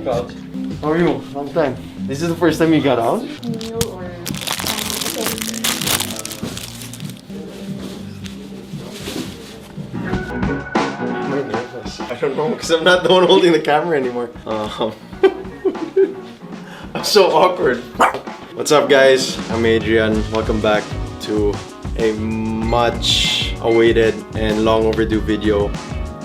Coach. How are you? Long time. This is the first time you got out? New or I'm very nervous. I don't know because I'm not the one holding the camera anymore. I'm so awkward. What's up, guys? I'm Adrian. Welcome back to a much awaited and long overdue video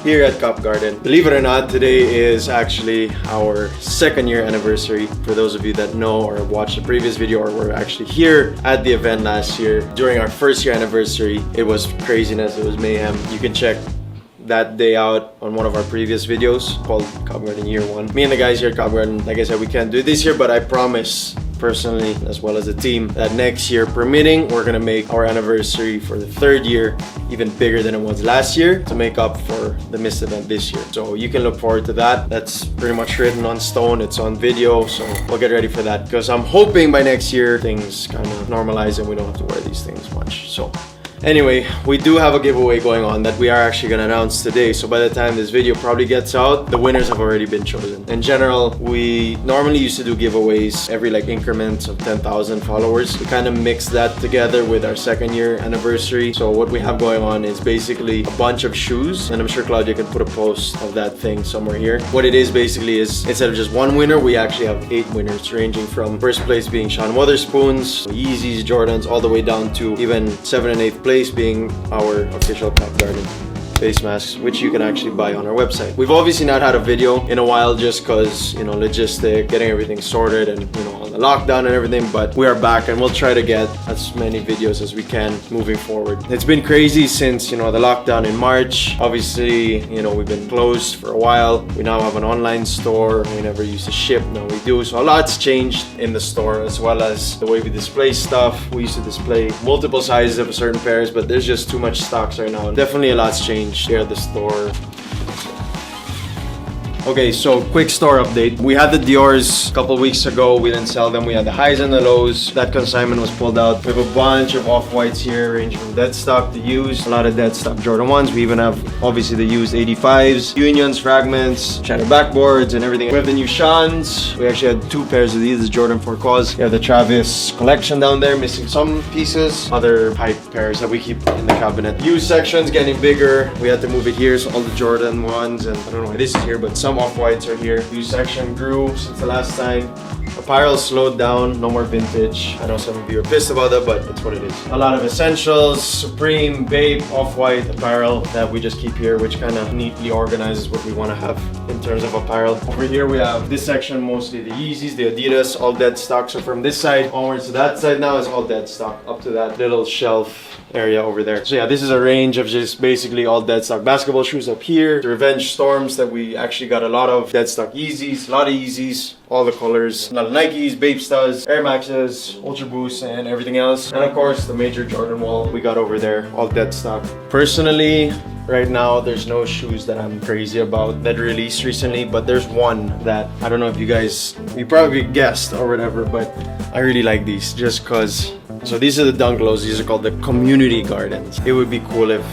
here at Cop Garden. Believe it or not, today is actually our 2nd year anniversary. For those of you that know or watched the previous video or were actually here at the event last year, during our 1st year anniversary, it was craziness, it was mayhem. You can check that day out on one of our previous videos called Cop Garden Year 1. Me and the guys here at Cop Garden, like I said, we can't do it this year, but I promise personally, as well as the team, that next year permitting, we're gonna make our anniversary for the 3rd year even bigger than it was last year to make up for the missed event this year. So you can look forward to that. That's pretty much written on stone. It's on video, so we'll get ready for that because I'm hoping by next year things kind of normalize and we don't have to wear these things much. So anyway, we do have a giveaway going on that we are actually going to announce today. So by the time this video probably gets out, the winners have already been chosen. In general, we normally used to do giveaways every like increments of 10,000 followers. We kind of mixed that together with our 2nd year anniversary. So what we have going on is basically a bunch of shoes, and I'm sure Claudia can put a post of that thing somewhere here. What it is basically is instead of just one winner, we actually have 8 winners, ranging from 1st place being Sean Wotherspoons, Yeezys, Jordans, all the way down to even 7th and 8th place being our official Cop Garden face masks, which you can actually buy on our website. We've obviously not had a video in a while just because, you know, logistic, getting everything sorted and, you know, on the lockdown and everything, but we are back and we'll try to get as many videos as we can moving forward. It's been crazy since, you know, the lockdown in March. Obviously, you know, we've been closed for a while. We now have an online store. We never used to ship, now we do. So a lot's changed in the store, as well as the way we display stuff. We used to display multiple sizes of certain pairs, but there's just too much stocks right now. Definitely a lot's changed here at the store. Okay, so quick store update. We had the Dior's a couple weeks ago. We didn't sell them. We had the highs and the lows. That consignment was pulled out. We have a bunch of off-whites here, ranging from dead stock to used. A lot of dead stock Jordan 1s. We even have, obviously, the used 85s, Unions, Fragments, Shadow Backboards, and everything. We have the new Seans. We actually had 2 pairs of these. The Jordan 4 Cause. We have the Travis collection down there, missing some pieces. Other hype pairs that we keep in the cabinet. Used section's getting bigger. We had to move it here, so all the Jordan 1s, and I don't know why this is here, but some off-whites are here. Used section grew since the last time. Apparel slowed down, no more vintage. I know some of you are pissed about that, but it's what it is. A lot of essentials, Supreme, Bape, off-white apparel that we just keep here, which kind of neatly organizes what we want to have in terms of apparel. Over here we have this section, mostly the Yeezys, the Adidas, all dead stock. So from this side onwards to that side now is all dead stock, up to that little shelf area over there. So yeah, this is a range of just basically all dead stock basketball shoes up here. The Revenge Storms that we actually got a lot of. Dead stock Yeezys, a lot of Yeezys, all the colors. A lot of Nikes, Bape Studs, Air Maxes, Ultra Boosts, and everything else. And of course, the major Jordan wall we got over there, all dead stock. Personally, right now, there's no shoes that I'm crazy about that released recently, but there's one that I don't know if you probably guessed or whatever, but I really like these just cause. So these are the Dunk Lows. These are called the Community Gardens. It would be cool if,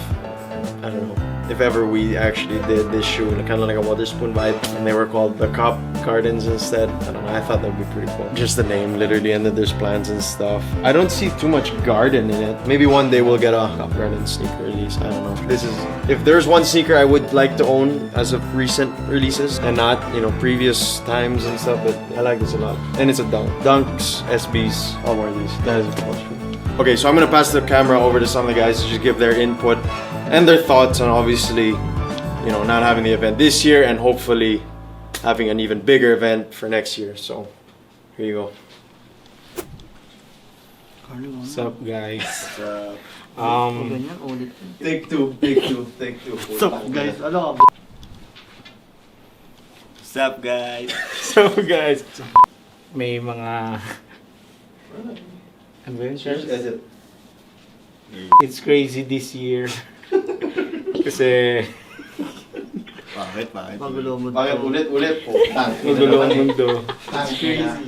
I don't know, if ever we actually did this shoe in kind of like a Wotherspoon vibe and they were called the Cop Gardens instead. I don't know, I thought that would be pretty cool. Just the name literally, and then there's plans and stuff. I don't see too much garden in it. Maybe one day we'll get a Cop Garden sneaker release. I don't know. This is, if there's one sneaker I would like to own as of recent releases and not, you know, previous times and stuff, but I like this a lot. And it's a Dunk. Dunks, SBs, I'll wear these. That is a cool shoe. Okay, so I'm gonna pass the camera over to some of the guys to just give their input and their thoughts on obviously, you know, not having the event this year and hopefully having an even bigger event for next year. So here you go. What's up, guys? Take two. What's up, guys? What's up, guys? So, guys, may mga adventures. It's crazy this year. Kasi Bakit? Bakit ulit? magulo ang mundo. It's crazy.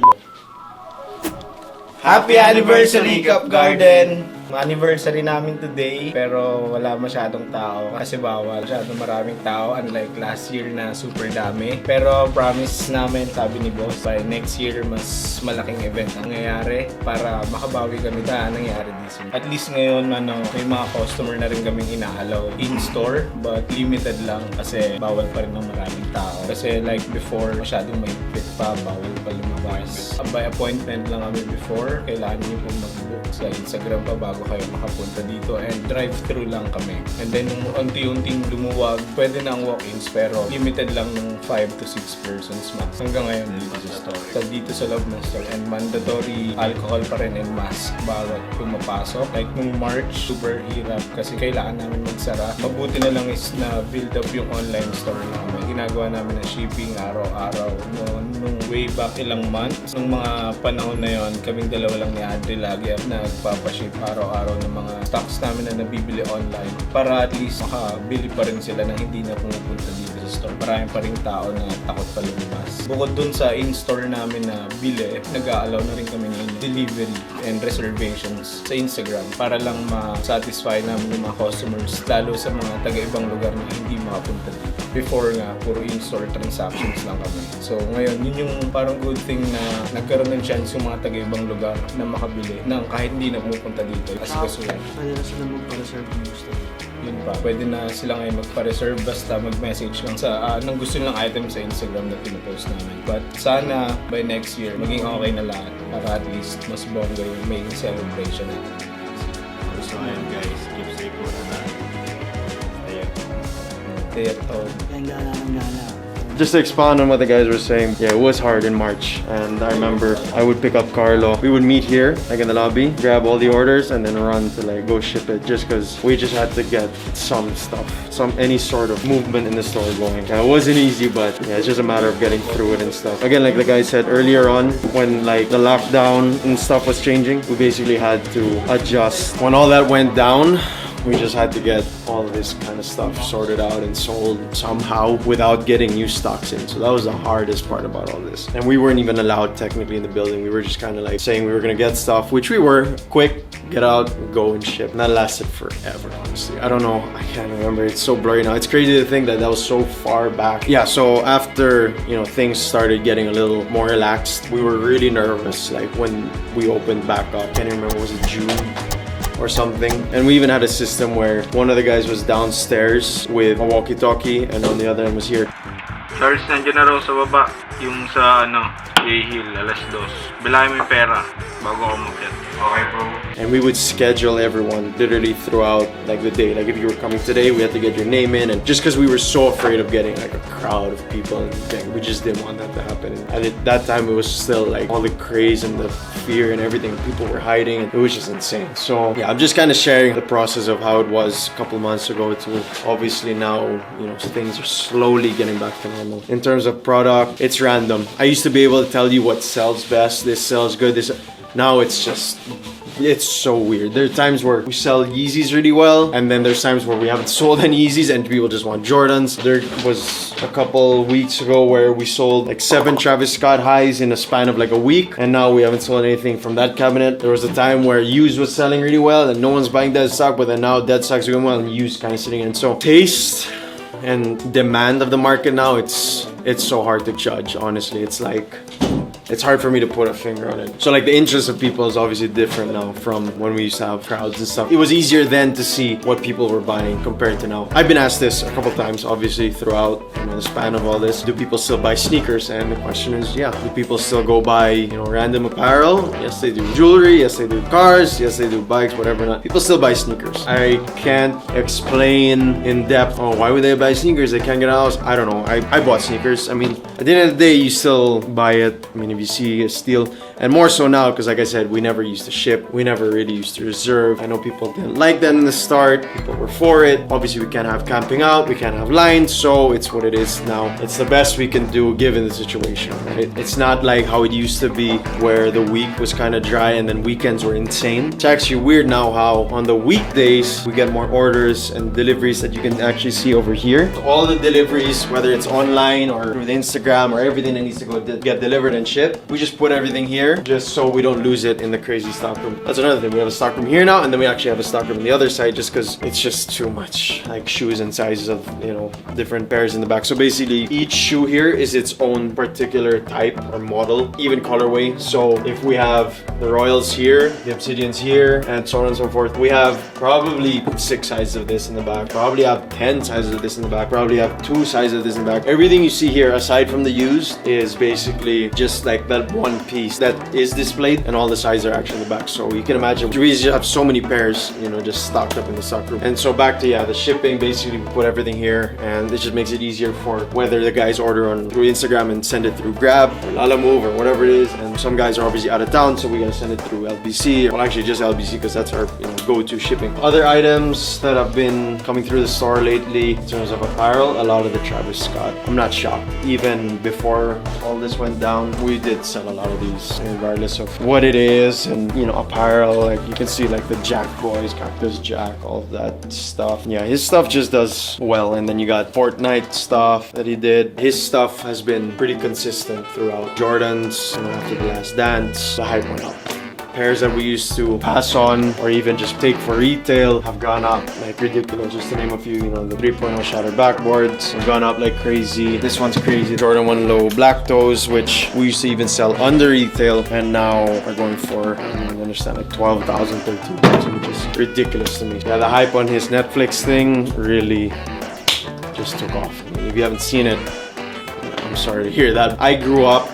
Happy anniversary, Cop Garden! Anniversary namin today, pero wala masyadong tao kasi bawal. Masyadong maraming tao, unlike last year na super dami. Pero promise namin, sabi ni boss, by next year mas malaking event ang nangyayari para makabawi kami na nangyari this year. At least ngayon, may mga customer na rin kaming inaalaw in-store, but limited lang kasi bawal pa rin ng maraming tao. Kasi like before, masyadong mahigpit pa, bawal pa lumabas. By appointment lang kami before, kailangan niyo pong mag-book sa Instagram pa bago kayo makapunta dito, and drive-thru lang kami. And then nung unti-unting lumuwag, pwede na ang walk-ins pero limited lang ng 5 to 6 persons max. Hanggang ngayon dito sa store. So dito sa loob ng store, and mandatory alcohol pa rin and mask bawat pumapasok. Like nung March, super hirap kasi kailangan namin magsara. Mabuti na lang is na build up yung online store namin. Ginagawa namin ng shipping araw-araw. Nung way back ilang months, nung mga panahon na yon, kaming dalawa lang ni Andre lagi nagpapaship araw-araw ng mga stocks namin na nabibili online para at least makabili pa rin sila na hindi na pumupunta dito sa store. Marami pa rin tao na takot pa lumabas. Bukod dun sa in-store namin na bili, nag-aalaw na rin kami ng delivery and reservations sa Instagram para lang ma-satisfy namin yung mga customers, lalo sa mga taga-ibang lugar na hindi makapunta dito. Before nga, puro in-store transactions lang kami. So ngayon, yun yung parang good thing na nagkaroon ng chance yung mga taga-ibang lugar na makabili ng kahit hindi na pumupunta dito. Kasi kasuyan. Pwede na sila magpa-reserve ng gusto. Yun pa, pwede na sila ngayon magpa-reserve basta mag-message lang sa nang gusto nilang item sa Instagram na pinopost namin. But sana by next year, maging okay na lahat para at least mas bongga yung main celebration natin. So ayun guys, keep safe muna na. Ayun. Stay at home. Kaya gala ng gala. Just to expound on what the guys were saying, yeah, it was hard in March, and I remember I would pick up Carlo. We would meet here, like in the lobby, grab all the orders, and then run to like go ship it, just because we just had to get some stuff, any sort of movement in the store going. It wasn't easy, but yeah, it's just a matter of getting through it and stuff. Again, like the guy said earlier on, when like the lockdown and stuff was changing, we basically had to adjust. When all that went down, we just had to get all of this kind of stuff sorted out and sold somehow without getting new stocks in. So that was the hardest part about all this. And we weren't even allowed technically in the building. We were just kind of like saying we were gonna get stuff, which we were, quick, get out, go and ship. And that lasted forever, honestly. I don't know, I can't remember. It's so blurry now. It's crazy to think that that was so far back. Yeah, so after, things started getting a little more relaxed, we were really nervous, like when we opened back up. I can't remember, was it June? Or something. And we even had a system where one of the guys was downstairs with a walkie-talkie and on the other end was here. Charles, nandiyan na raw sa baba. Yung sa Hill, alas 2. Bilangin mo yung pera bago ako umakyat. Okay, bro. And we would schedule everyone literally throughout like the day. Like if you were coming today, we had to get your name in. And just because we were so afraid of getting like a crowd of people, and we just didn't want that to happen. And at that time, it was still like all the craze and the fear and everything. People were hiding. It was just insane. So yeah, I'm just kind of sharing the process of how it was a couple months ago to obviously now, things are slowly getting back to normal. In terms of product, it's random. I used to be able to tell you what sells best. This sells good. Now it's so weird. There are times where we sell Yeezys really well, and then there's times where we haven't sold any Yeezys and people just want Jordans. There was a couple weeks ago where we sold like 7 Travis Scott highs in a span of like a week, and now we haven't sold anything from that cabinet. There was a time where used was selling really well and no one's buying dead stock, but then now dead stock's doing well and used kind of sitting in. So taste and demand of the market now, it's so hard to judge, honestly. It's hard for me to put a finger on it. So like the interest of people is obviously different now from when we used to have crowds and stuff. It was easier then to see what people were buying compared to now. I've been asked this a couple times, obviously, throughout the span of all this. Do people still buy sneakers? And the question is, yeah. Do people still go buy, random apparel? Yes, they do. Jewelry? Yes, they do. Cars? Yes, they do. Bikes, whatever not. People still buy sneakers. I can't explain in depth, why would they buy sneakers? They can't get out. I don't know. I bought sneakers. I mean, at the end of the day, you still buy it. I mean, if you see a steal, and more so now because like I said, we never used to ship, we never really used to reserve. I know people didn't like that in the start, people were for it. Obviously we can't have camping out, we can't have lines, so it's what it is now. It's the best we can do given the situation, right? It's not like how it used to be where the week was kind of dry and then weekends were insane. It's actually weird now how on the weekdays we get more orders and deliveries that you can actually see over here. So all the deliveries, whether it's online or through the Instagram or everything that needs to go get delivered and shipped, we just put everything here here just so we don't lose it in the crazy stockroom. That's another thing. We have a stockroom here now, and then we actually have a stockroom on the other side just because it's just too much, like shoes and sizes of, you know, different pairs in the back. So basically each shoe here is its own particular type or model, even colorway. So if we have the Royals here, the Obsidians here, and so on and so forth, we have probably 6 sizes of this in the back, probably have 10 sizes of this in the back, probably have 2 sizes of this in the back. Everything you see here aside from the used is basically just like that one piece that is displayed, and all the sizes are actually in the back. So you can imagine we just have so many pairs, you know, just stocked up in the stock room. And so back to the shipping, basically we put everything here, and it just makes it easier for whether the guys order on through Instagram and send it through Grab or Lalamove or whatever it is. And some guys are obviously out of town, so we gotta send it through LBC. Well, actually just LBC because that's our, you know, go-to shipping. Other items that have been coming through the store lately in terms of apparel, a lot of the Travis Scott. I'm not shocked. Even before all this went down, we did sell a lot of these, regardless of what it is. And you know, apparel, like you can see like the Jack Boys, Cactus Jack, all of that stuff. Yeah, his stuff just does well. And then you got Fortnite stuff that he did. His stuff has been pretty consistent throughout. Jordans, you know, after the Last Dance, the hype went up. Pairs that we used to pass on or even just take for retail have gone up like ridiculous. Just to name a few, you know, the 3.0 shattered backboards have gone up like crazy. This one's crazy. Jordan 1 Low Black Toes, which we used to even sell under retail, and now are going for, I don't understand, like 12,000, 13,000, which is ridiculous to me. Yeah, the hype on his Netflix thing really just took off. I mean, if you haven't seen it, I'm sorry to hear that. I grew up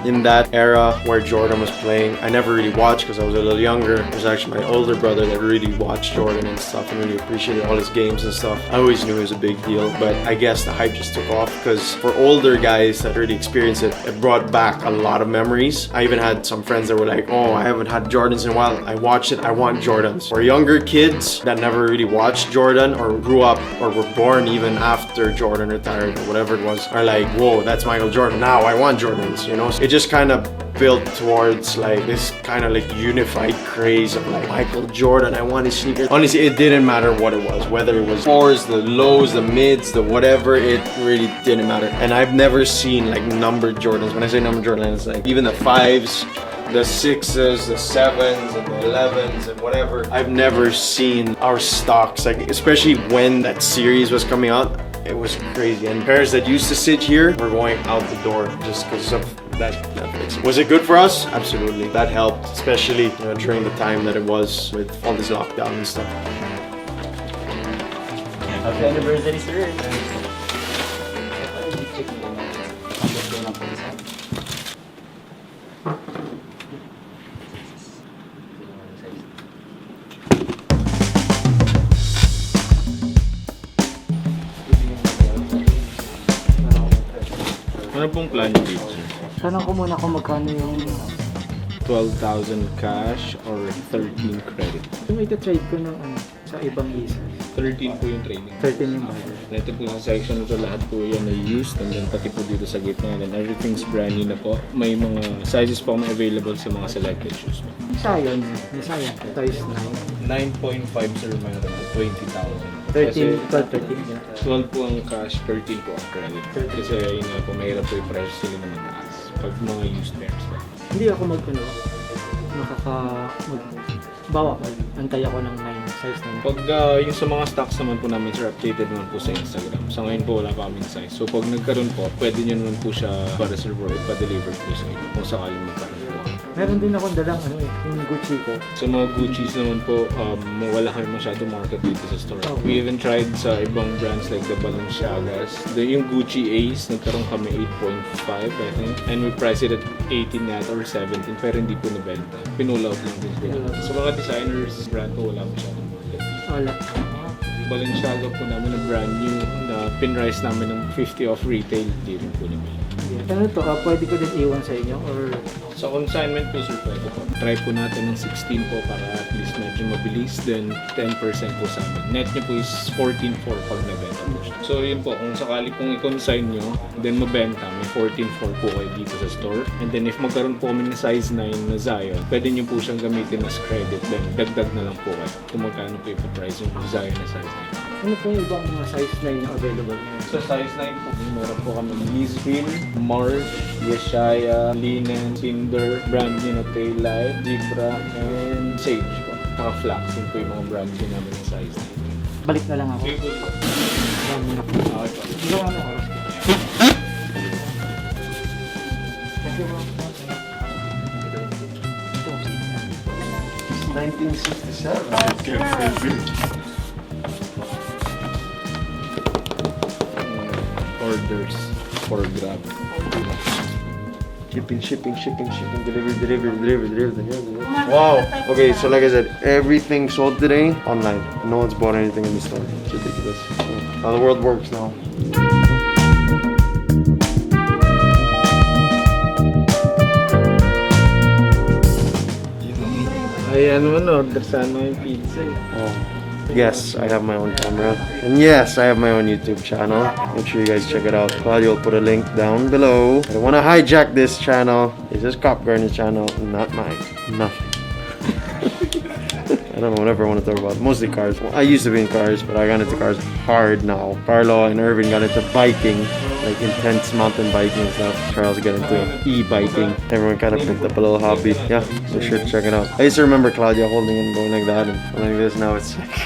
in that era where Jordan was playing. I never really watched because I was a little younger. It was actually my older brother that really watched Jordan and stuff and really appreciated all his games and stuff. I always knew it was a big deal, but I guess the hype just took off because for older guys that really experienced it, it brought back a lot of memories. I even had some friends that were like, oh, I haven't had Jordans in a while. I watched it, I want Jordans. For younger kids that never really watched Jordan or grew up or were born even after Jordan retired or whatever it was, are like, whoa, that's Michael Jordan. Now I want Jordans, you know? So it just kind of built towards like this kind of like unified craze of like Michael Jordan, I want his sneakers. Honestly, it didn't matter what it was, whether it was fours, the lows, the mids, the whatever, it really didn't matter. And I've never seen like numbered Jordans. When I say numbered Jordan, it's like even the 5s, the 6s, the 7s, and the 11s, and whatever. I've never seen our stocks, like especially when that series was coming out, it was crazy. And pairs that used to sit here were going out the door just because of that Netflix. Was it good for us? Absolutely. That helped, especially during the time that it was with all this lockdown and stuff. Happy anniversary, sir. Ano pong plan nyo dito? Tanong ko muna kung magkano yung 12,000 cash or 13 credit. may trade ko ng sa ibang isa. 13 po yung trading. 13 yung bayad. Ito po sa section na to, lahat po yan ay used, and then pati po dito sa gitna, and then everything's brand new na po. May mga sizes po may available sa mga selected shoes. Sayang. May sayang. Size 9.5 sir, meron na 20,000. 9. 13, 13. 12 po ang cash, 13 po ang credit. Kasi yun nga po, mahirap po yung price sila na mataas pag mga used pairs pa. Hindi ako bawa ko. Antay ako ng 9, size 9. Pag yung sa mga stocks naman po namin sir, updated naman po sa Instagram. Sa ngayon po wala pa kaming size. So pag nagkaroon po, pwede nyo naman po siya pa-reserve or pa-deliver po sa inyo kung sakaling magkaroon po. Meron din akong dalang yung Gucci ko. Sa mga Gucci's naman po, wala kami masyadong market dito sa store. Oh. We even tried sa ibang brands like the Balenciagas. Yung Gucci Ace, nagkaroon kami 8.5 I think. And we priced it at 18 net or 17 pero hindi po nabenta. Pinull out lang din. Sa mga designers brand po, wala masyadong market. Wala. Balenciaga po namin na brand new na pinrise namin ng 50 off retail, hindi rin po nabili. Ano to? Pwede ko din iwan sa inyo or Sa consignment po sir, pwede po. Try po natin ng 16 po para at least medyo mabilis, then 10% po sa amin. Net nyo po is 14.4 pag nabenta po siya. So yun po, kung sakali pong i-consign nyo, then mabenta, may 14.4 po kayo dito sa store. And then if magkaroon po kami ng size 9 na Zion, pwede nyo po siyang gamitin as credit, then dagdag na lang po kayo kung magkano po ipaprice yung Zion na size 9. Ano po yung ibang mga size 9 na available ngayon? Sa size 9 po, meron po kami Leesville, Marsh, Yeshaya, Linen, Cinder, brand new na Taillight, Zebra, and Sage po. Mga Flax, yun po yung mga brand new namin ng size 9. Balik na lang ako. Okay po. Marami na po. Okay po. Ikaw ano oras po? Thank you, bro. Ito, 1967. Orders for Grab. Shipping, delivery. Wow. Okay, so like I said, everything sold today online. No one's bought anything in the store. It's ridiculous. How the world works now. Ayan mo, order sana yung pizza. Oh. Yes, I have my own camera. And yes, I have my own YouTube channel. Make sure you guys check it out. Claudio will put a link down below. I don't want to hijack this channel. This is Cop Garden's channel, not mine. Nothing. I don't know, whatever I want to talk about. Mostly cars. Well, I used to be in cars, but I got into cars hard now. Carlo and Irvin got into biking, like intense mountain biking and stuff. Charles got into e-biking. Everyone kind of picked up a little hobby. Yeah, so sure to check it out. I used to remember Claudia holding and going like that and like this. Now it's like,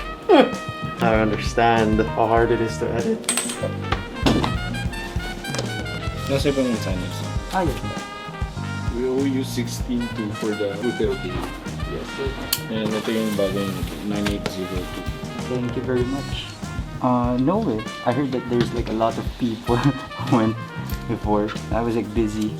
I understand how hard it is to edit. Nasa ibang minsanes. Ah, yes. We owe you 16.2 for the hotel day. Yes. And ito yung bagay 9802. Thank you very much. No way. I heard that there's like a lot of people who went before. I was like busy.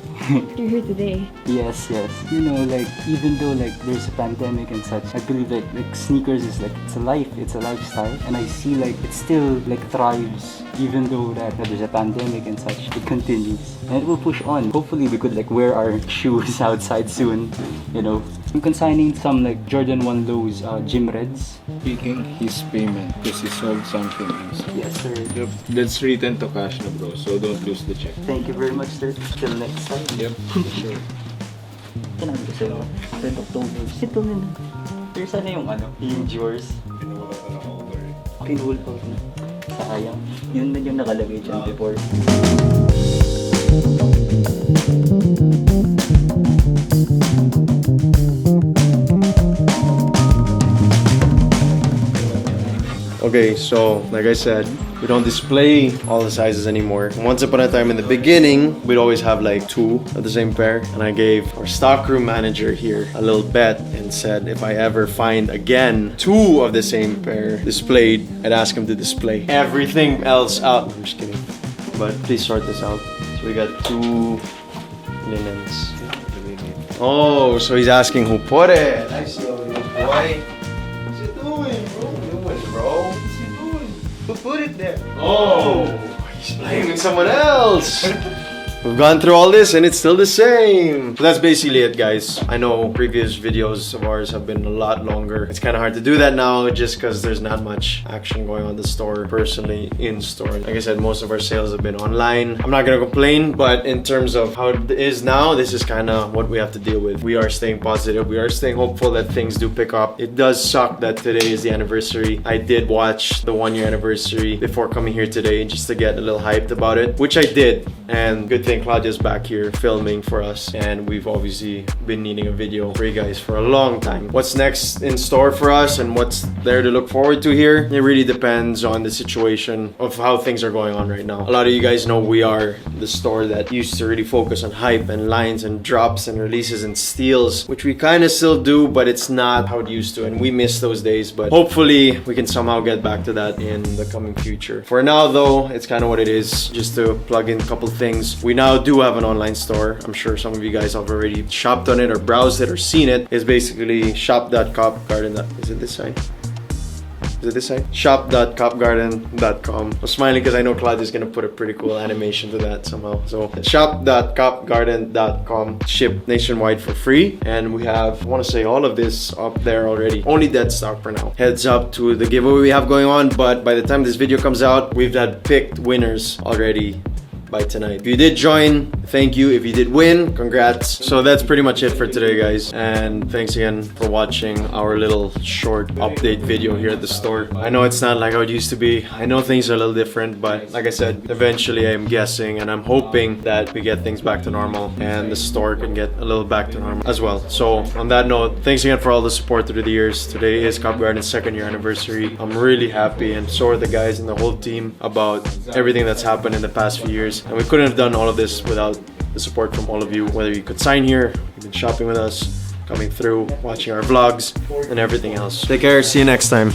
You're here today. Yes. You know, like even though like there's a pandemic and such, I believe that like sneakers is like it's a lifestyle, and I see like it still like thrives even though that there's a pandemic and such. It continues and it will push on. Hopefully we could like wear our shoes outside soon. You know, I'm consigning some like Jordan 1 Lows gym reds. Speaking his payment because he sold something else. Yes, sir. Yep. That's written to cash na bro, so don't lose the check. Thank you very much, sir. Till next time. Yep, sure. Kailan ko sa'yo? Red October. Ito na. Pero sana yung yung Dior's. Pinuwala ka ng order. Pinuhol pa ko na. Sayang. Yun na yung nakalagay dyan before. Okay, so like I said, we don't display all the sizes anymore. Once upon a time in the beginning, we'd always have like 2 of the same pair. And I gave our stockroom manager here a little bet and said if I ever find again 2 of the same pair displayed, I'd ask him to display everything else out. I'm just kidding. But please sort this out. So we got 2 linens. Oh, so he's asking who put it. I see how it is, boy. What's he doing, bro? Bro, what's he doing? Who put it there? Oh, he's blaming someone else. We've gone through all this and it's still the same. So that's basically it, guys. I know previous videos of ours have been a lot longer. It's kind of hard to do that now just because there's not much action going on in the store, personally in store. Like I said, most of our sales have been online. I'm not gonna complain, but in terms of how it is now, this is kind of what we have to deal with. We are staying positive. We are staying hopeful that things do pick up. It does suck that today is the anniversary. I did watch the 1-year anniversary before coming here today just to get a little hyped about it, which I did. And good thing Claudia's back here filming for us, and we've obviously been needing a video for you guys for a long time. What's next in store for us and what's there to look forward to here, it really depends on the situation of how things are going on right now. A lot of you guys know we are the store that used to really focus on hype and lines and drops and releases and steals, which we kind of still do, but it's not how it used to, and we miss those days. But hopefully we can somehow get back to that in the coming future. For now though, it's kind of what it is. Just to plug in a couple things, we now do have an online store. I'm sure some of you guys have already shopped on it or browsed it or seen it. It's basically shop.copgarden. Is it this side? Is it this side? Shop.copgarden.com. I'm smiling because I know Claudia's gonna put a pretty cool animation to that somehow. So shop.copgarden.com. Ship nationwide for free. And we have, I want to say, all of this up there already. Only dead stock for now. Heads up to the giveaway we have going on. But by the time this video comes out, we've had picked winners already by tonight. If you did join, thank you. If you did win, congrats. So that's pretty much it for today, guys. And thanks again for watching our little short update video here at the store. I know it's not like how it used to be. I know things are a little different, but like I said, eventually I'm guessing and I'm hoping that we get things back to normal and the store can get a little back to normal as well. So on that note, thanks again for all the support through the years. Today is Cop Garden's 2nd year anniversary. I'm really happy, and so are the guys and the whole team, about everything that's happened in the past few years. And we couldn't have done all of this without the support from all of you, whether you could sign here, you've been shopping with us, coming through, watching our vlogs, and everything else. Take care, see you next time.